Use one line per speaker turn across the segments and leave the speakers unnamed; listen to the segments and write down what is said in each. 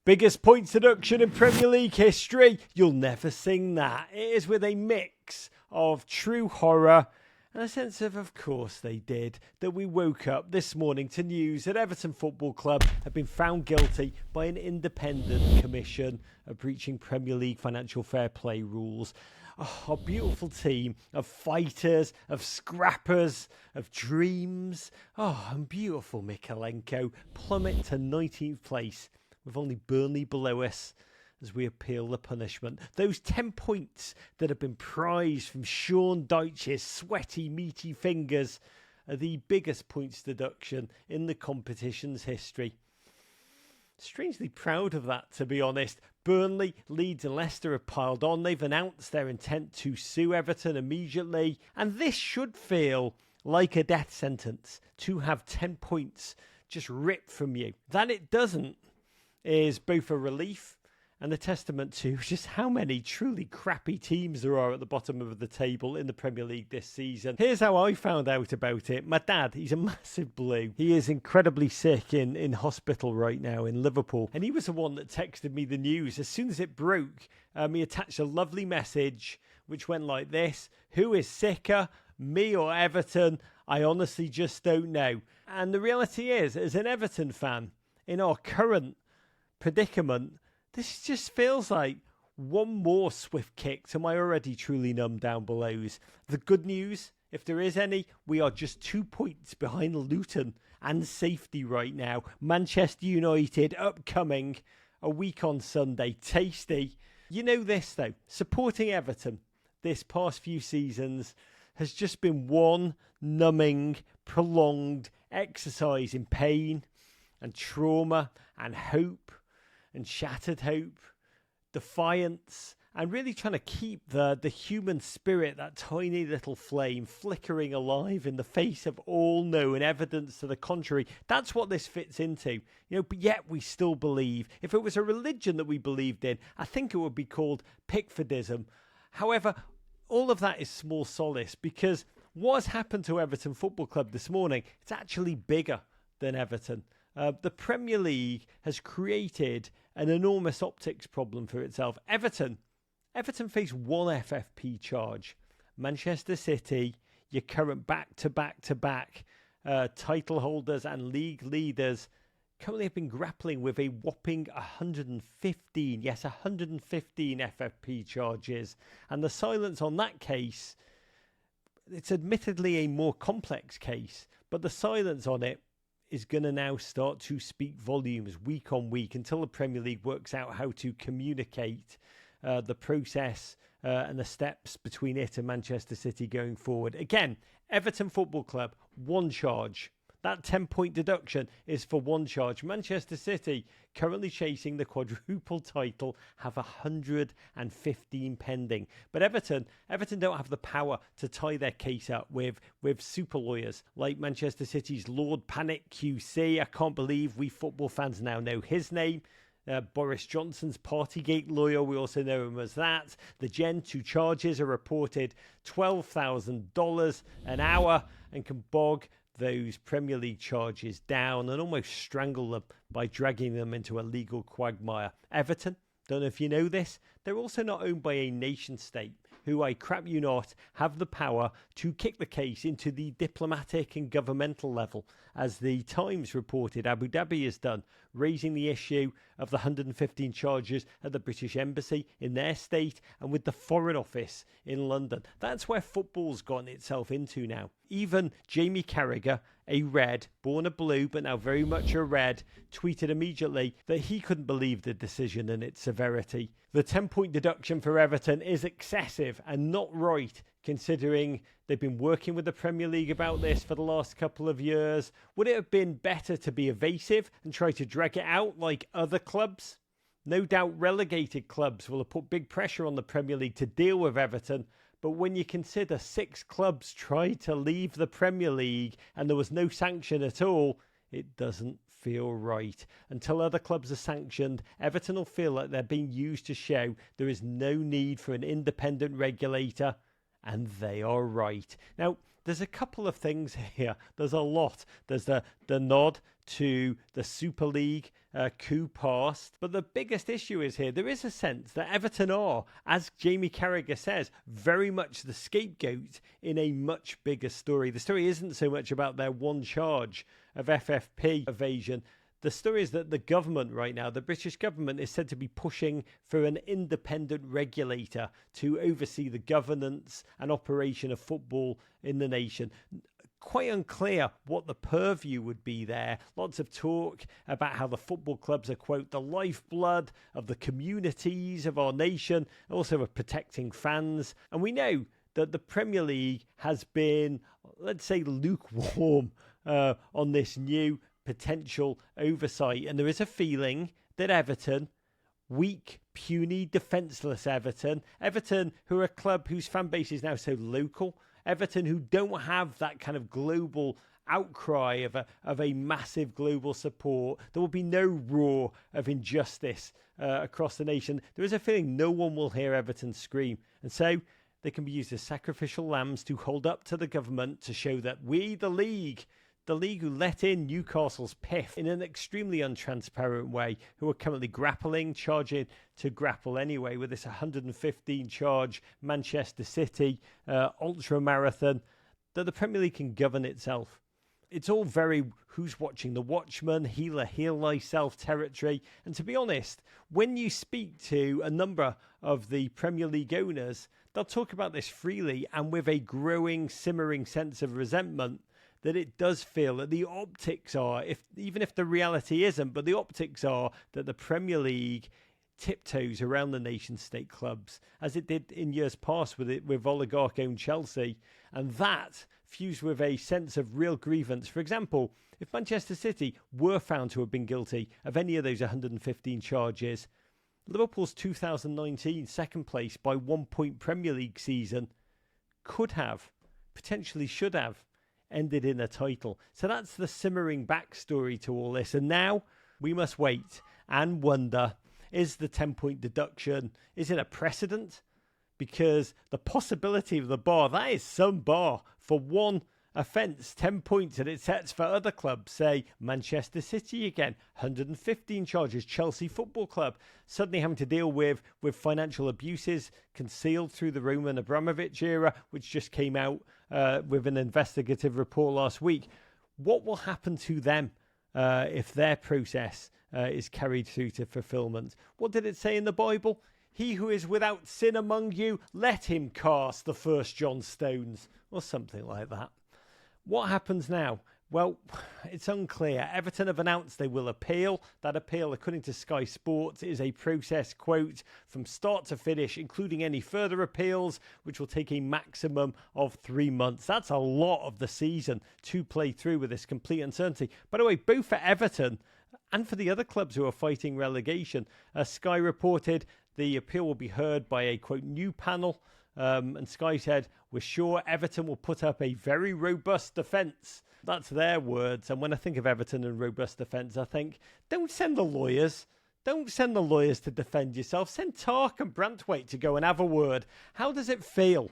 Biggest points deduction in Premier League history? You'll never sing that. It is with a mix of true horror and a sense of course they did, that we woke up this morning to news that Everton Football Club have been found guilty by an independent commission of breaching Premier League financial fair play rules. Oh, a beautiful team of fighters, of scrappers, of dreams. Oh, and beautiful Mykolenko plummet to 19th place with only Burnley below us as we appeal the punishment. Those 10 points that have been prized from Sean Dyche's sweaty, meaty fingers are the biggest points deduction in the competition's history. Strangely proud of that, to be honest. Burnley, Leeds and Leicester have piled on. They've announced their intent to sue Everton immediately. And this should feel like a death sentence, to have 10 points just ripped from you. That it doesn't is both a relief and a testament to just how many truly crappy teams there are at the bottom of the table in the Premier League this season. Here's how I found out about it. My dad, he's a massive blue. He is incredibly sick in hospital right now in Liverpool. And he was the one that texted me the news. As soon as it broke, he attached a lovely message which went like this: "Who is sicker, me or Everton? I honestly just don't know." And the reality is, as an Everton fan, in our current predicament, this just feels like one more swift kick to my already truly numb down belows. The good news, if there is any, we are just 2 points behind Luton and safety right now. Manchester United upcoming a week on Sunday. Tasty. You know this though, supporting Everton this past few seasons has just been one numbing, prolonged exercise in pain and trauma and hope and shattered hope, defiance, and really trying to keep the human spirit, that tiny little flame, flickering alive in the face of all known evidence to the contrary. That's what this fits into. But yet we still believe. If it was a religion that we believed in, I think it would be called Pickfordism. However, all of that is small solace, because what has happened to Everton Football Club this morning, it's actually bigger than Everton. The Premier League has created an enormous optics problem for itself. Everton face one FFP charge. Manchester City, your current back-to-back title holders and league leaders, currently have been grappling with a whopping 115 FFP charges. And the silence on that case, it's admittedly a more complex case, but the silence on it is going to now start to speak volumes week on week until the Premier League works out how to communicate the process and the steps between it and Manchester City going forward. Again, Everton Football Club, one charge. That 10-point deduction is for one charge. Manchester City, currently chasing the quadruple title, have 115 pending. But Everton don't have the power to tie their case up with super lawyers like Manchester City's Lord Panic QC. I can't believe we football fans now know his name. Boris Johnson's Partygate lawyer, we also know him as that. The Gen 2 charges are reported $12,000 an hour and can bog those Premier League charges down and almost strangle them by dragging them into a legal quagmire. Everton, don't know if you know this, they're also not owned by a nation state who, I crap you not, have the power to kick the case into the diplomatic and governmental level, as the Times reported Abu Dhabi has done, raising the issue of the 115 charges at the British Embassy in their state and with the Foreign Office in London. That's where football's gotten itself into now. Even Jamie Carragher, a red, born a blue but now very much a red, tweeted immediately that he couldn't believe the decision and its severity. The 10-point deduction for Everton is excessive and not right, considering they've been working with the Premier League about this for the last couple of years. Would it have been better to be evasive and try to drag it out like other clubs? No doubt relegated clubs will have put big pressure on the Premier League to deal with Everton, but when you consider 6 clubs tried to leave the Premier League and there was no sanction at all, it doesn't feel right. Until other clubs are sanctioned, Everton will feel like they're being used to show there is no need for an independent regulator and they are right. Now, there's a couple of things here. There's a lot. There's the nod to the Super League coup past. But the biggest issue is here, there is a sense that Everton are, as Jamie Carragher says, very much the scapegoat in a much bigger story. The story isn't so much about their one charge of FFP evasion. The story is that the government right now, the British government, is said to be pushing for an independent regulator to oversee the governance and operation of football in the nation. Quite unclear what the purview would be there. Lots of talk about how the football clubs are, quote, the lifeblood of the communities of our nation, also of protecting fans. And we know that the Premier League has been, let's say, lukewarm on this new potential oversight. And there is a feeling that Everton, weak, puny, defenceless Everton, who are a club whose fan base is now so local, Everton who don't have that kind of global outcry of a massive global support. There will be no roar of injustice across the nation. There is a feeling no one will hear Everton scream. And so they can be used as sacrificial lambs to hold up to the government to show that we, the league who let in Newcastle's PIF in an extremely untransparent way, who are currently charging to grapple anyway with this 115 charge Manchester City ultra marathon, that the Premier League can govern itself. It's all very who's watching the Watchman, heal thyself territory. And to be honest, when you speak to a number of the Premier League owners, they'll talk about this freely and with a growing, simmering sense of resentment, that it does feel that the optics are, even if the reality isn't, but the optics are that the Premier League tiptoes around the nation-state clubs, as it did in years past with oligarch-owned Chelsea, and that fused with a sense of real grievance. For example, if Manchester City were found to have been guilty of any of those 115 charges, Liverpool's 2019 second place by 1 point Premier League season could have, potentially should have, ended in a title. So that's the simmering backstory to all this. And now we must wait and wonder, is the 10-point deduction, is it a precedent? Because the possibility of the bar, that is some bar for one offence, 10 points, and it sets for other clubs, say Manchester City again, 115 charges, Chelsea Football Club, suddenly having to deal with financial abuses concealed through the Roman Abramovich era, which just came out with an investigative report last week. What will happen to them if their process is carried through to fulfillment? What did it say in the Bible? He who is without sin among you, let him cast the first John stones, or something like that. What happens now? Well, it's unclear. Everton have announced they will appeal. That appeal, according to Sky Sports, is a process, quote, from start to finish, including any further appeals, which will take a maximum of 3 months. That's a lot of the season to play through with this complete uncertainty. By the way, both for Everton and for the other clubs who are fighting relegation, Sky reported the appeal will be heard by a, quote, new panel. And Sky said, we're sure Everton will put up a very robust defence. That's their words. And when I think of Everton and robust defence, I think, don't send the lawyers. Don't send the lawyers to defend yourself. Send Tark and Brantwaite to go and have a word. How does it feel,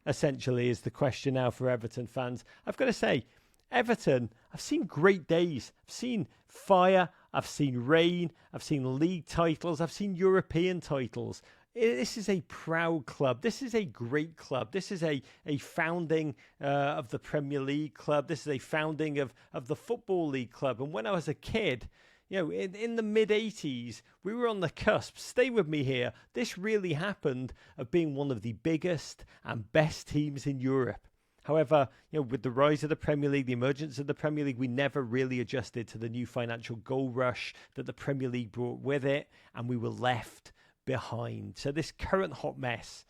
essentially, is the question now for Everton fans. I've got to say, Everton, I've seen great days. I've seen fire. I've seen rain. I've seen league titles. I've seen European titles. This is a proud club. This is a great club. This is a founding of the Premier League club. This is a founding of the Football League club. And when I was a kid, you know, in the mid-80s, we were on the cusp. Stay with me here. This really happened of being one of the biggest and best teams in Europe. However, you know, with the rise of the Premier League, the emergence of the Premier League, we never really adjusted to the new financial goal rush that the Premier League brought with it, and we were left behind. So this current hot mess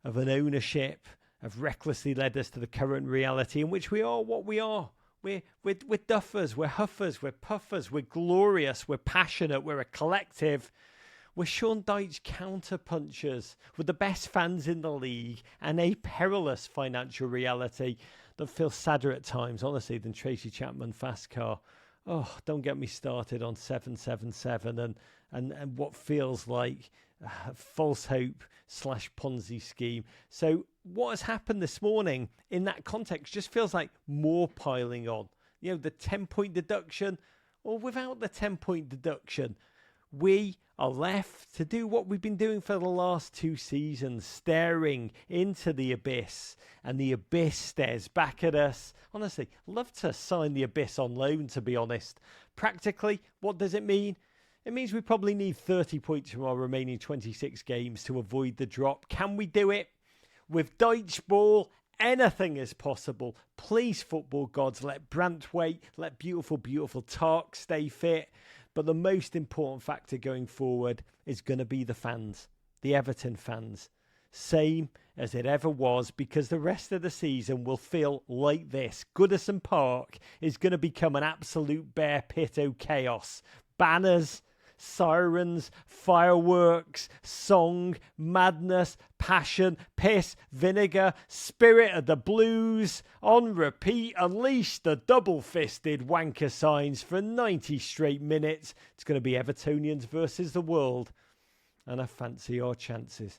of an ownership have recklessly led us to the current reality in which we are what we are. We're duffers, we're huffers, we're puffers, we're glorious, we're passionate, we're a collective. We're Sean Dyche counterpunchers with the best fans in the league and a perilous financial reality that feels sadder at times, honestly, than Tracy Chapman fast car. Oh, don't get me started on 777 and what feels like false hope / Ponzi scheme. So what has happened this morning in that context just feels like more piling on. You know, the 10-point deduction, or without the 10-point deduction, we are left to do what we've been doing for the last 2 seasons, staring into the abyss, and the abyss stares back at us. Honestly, love to sign the abyss on loan, to be honest. Practically, what does it mean? It means we probably need 30 points from our remaining 26 games to avoid the drop. Can we do it? With Deutsch ball, anything is possible. Please, football gods, let Brandt wait, let beautiful, beautiful Tark stay fit. But the most important factor going forward is going to be the fans, the Everton fans. Same as it ever was, because the rest of the season will feel like this. Goodison Park is going to become an absolute bear pit of chaos. Banners, sirens, fireworks, song, madness, passion, piss, vinegar, spirit of the blues. On repeat, unleash the double-fisted wanker signs for 90 straight minutes. It's going to be Evertonians versus the world. And I fancy our chances.